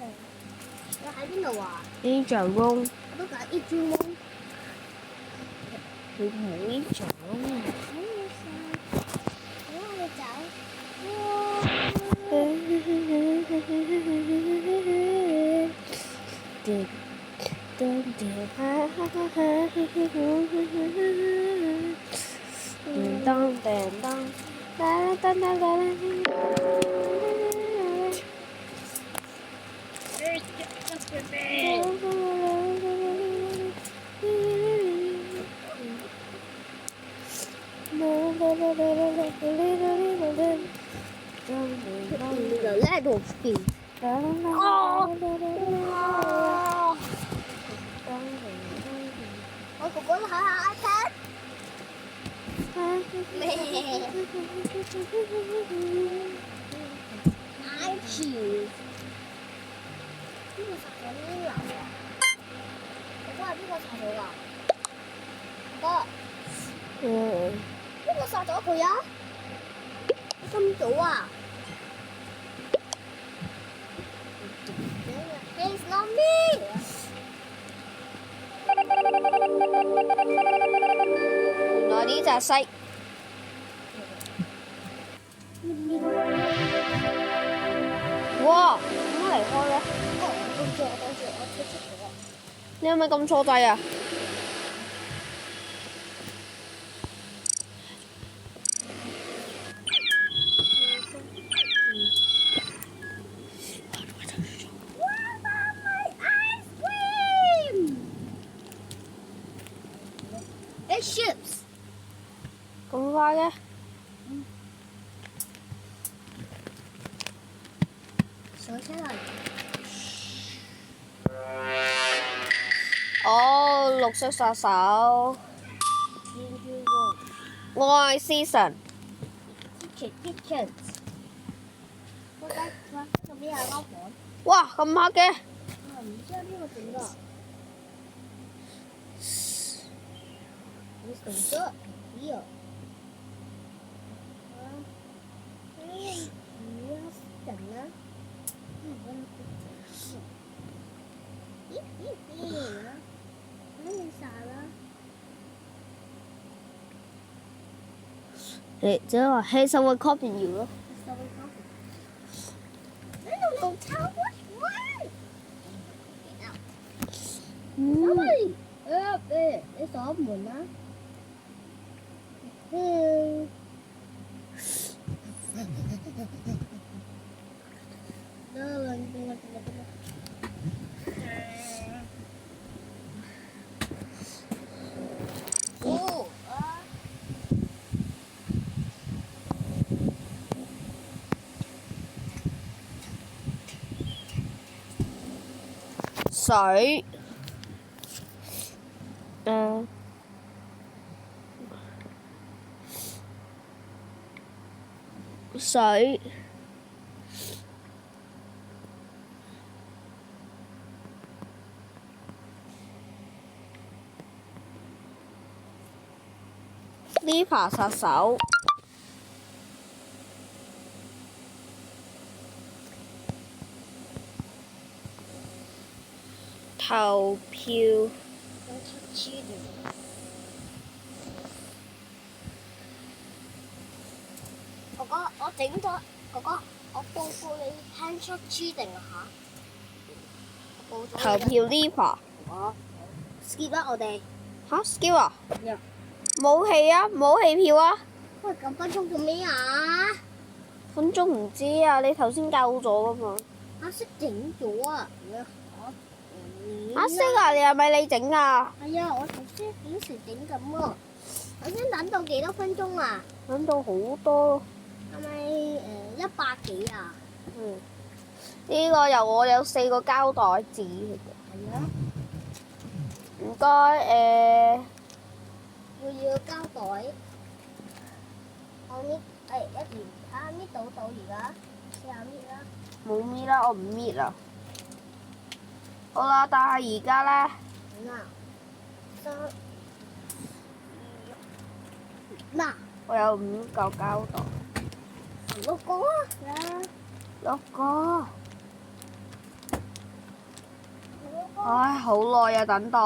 你喺邊度啊？呢象窿，我都揀呢磚窿。佢冇呢象窿。我要走。叮當叮當，啦啦啦啦啦。The Lego King。我哥哥睇下 iPad。iCheese。邊個殺咗呢個啊？哥哥係邊個殺咗㗎？哥，邊個殺咗佢啊？咁早啊？It's not me。原來呢隻蜥，哇！點解離開嘅？我推出咗。你係咪撳錯掣啊？Ships。咁快嘅？上車嚟。哦，綠色殺手。我愛 Season。Kitchen。我睇哇，呢邊係間房。哇，咁黑嘅！我唔知係邊個整㗎。你成咗呢個？你只係話黑手會 copy 要咯。你鎖門啦。水。水。呢排殺手。投票。哥哥，我整咗。哥哥，我報告你 handshake 黐定啊嚇！投票呢排。skip 啦，我哋。嚇 skip 啊？冇戲啊！冇戲票啊！喂，咁分鐘做咩啊？分鐘唔知啊！你頭先教咗㗎嘛？阿識整咗啊！阿識啊！你係咪你整啊？係啊，我頭先幾時整咁啊？我先等到幾多分鐘啊？等到好多。係咪100幾啊？呢個我有4個膠袋紙嚟嘅。係啊。唔該我要膠袋。我搣一年搣到而家，試下搣啦。冇搣啦，我唔搣啦。好啦，但係而家咧。嗱，我有5嚿膠袋。6個啊！ 6個。唉，好耐啊，等待。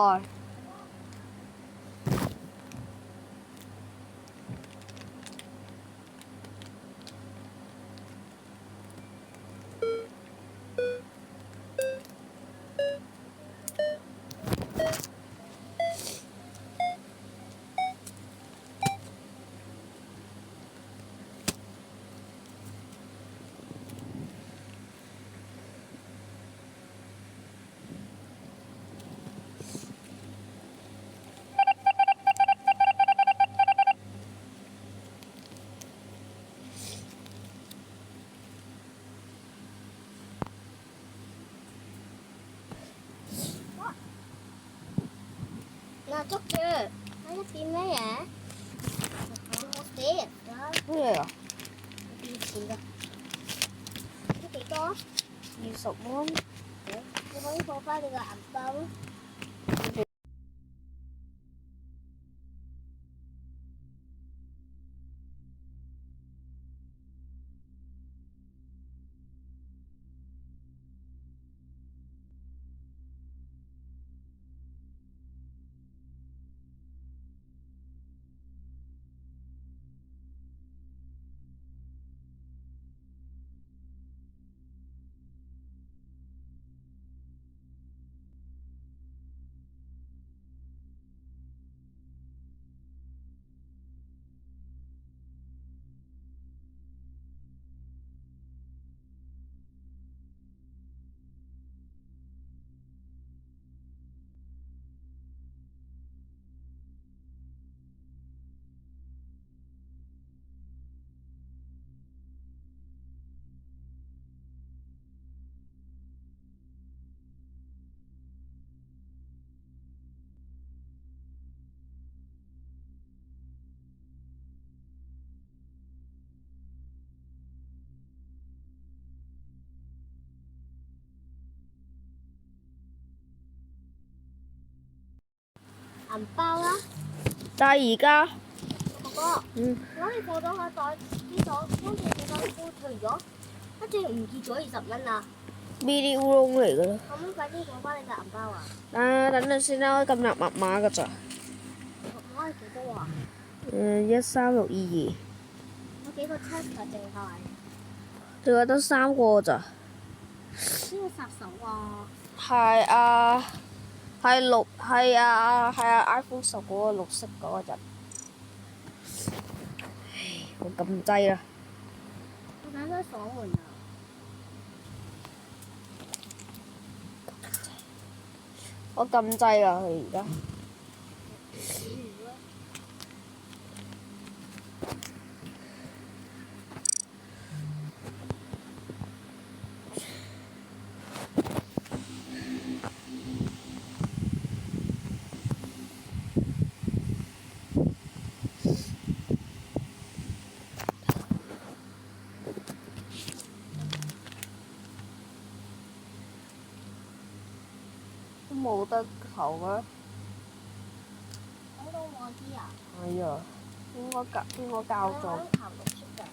嗱，捉住喺一邊咩嘢？我死人啦！咩啊？變錢㗎，呢幾多？20蚊。你可以放翻你個銀包。銀包啦，但係而家，哥哥，我可以放咗個袋呢度，跟住你個褲除咗，跟住唔見咗20蚊啦。mini 烏龍嚟㗎啦。可唔可以快啲攞翻你個銀包啊？等陣先啦，我撳入密碼㗎咋。我係幾多啊？13622。我幾個七啊，定係？仲有得3個咋？邊個殺手啊？係啊，係啊 iPhone 10嗰個綠色嗰個人。我撳掣啦。我等佢鎖門啊！我撳掣啦，佢而家。都冇得投咩？我都忘記啊！係啊，應該交咗。我投綠色㗎。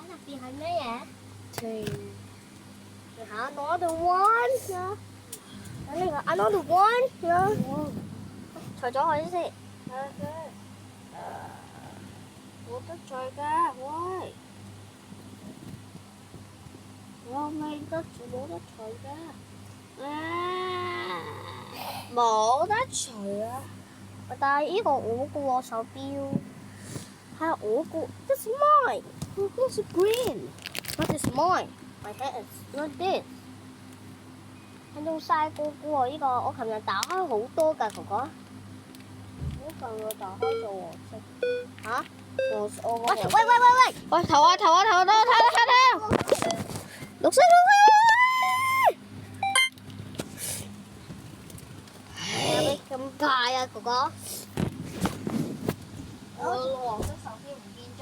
入邊係咩嘢？Another one 啊！等你個 another one 啊！除咗佢先。冇得除㗎，喂！我未得除，冇得除㗎。冇得除啊！但係呢個我個喎手錶，係我個。That's mine. Who's green? That is mine. My dad is not this。係用晒個喎呢個，我琴日打開好多㗎，哥哥。呢份我打開咗黃色。嚇？我喂！喂，頭啊，睇！綠色。有咩咁快啊，哥哥？我黃色手機唔見咗。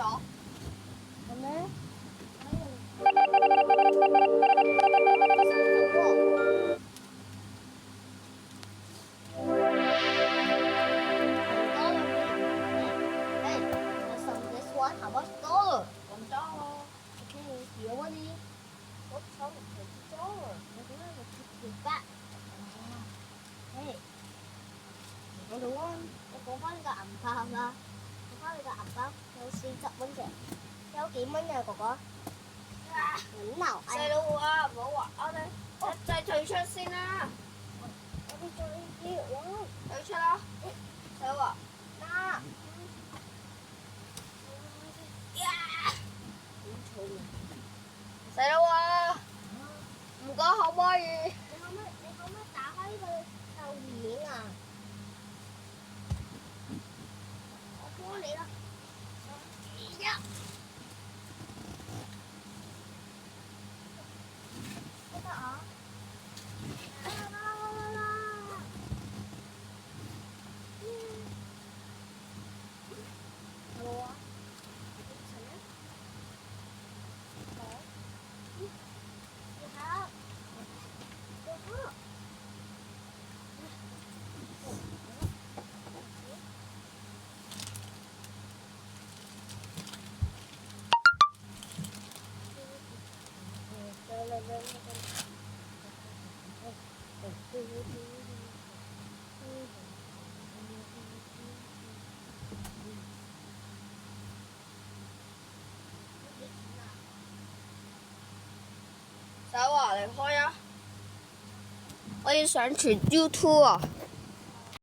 咁咧？我講翻你個銀包啦，講翻你個銀包有40蚊嘅，有幾蚊嘅哥哥？銀流細佬啊，唔好話我哋一齊退出先啦，我哋再要退出啦，細佬啊，嗱，細佬啊，唔該可唔可以？你可唔可以打開呢個豆面啊？我幫你啦。得啊！好啊。細佬啊，你開啊！我要上傳 YouTube 啊！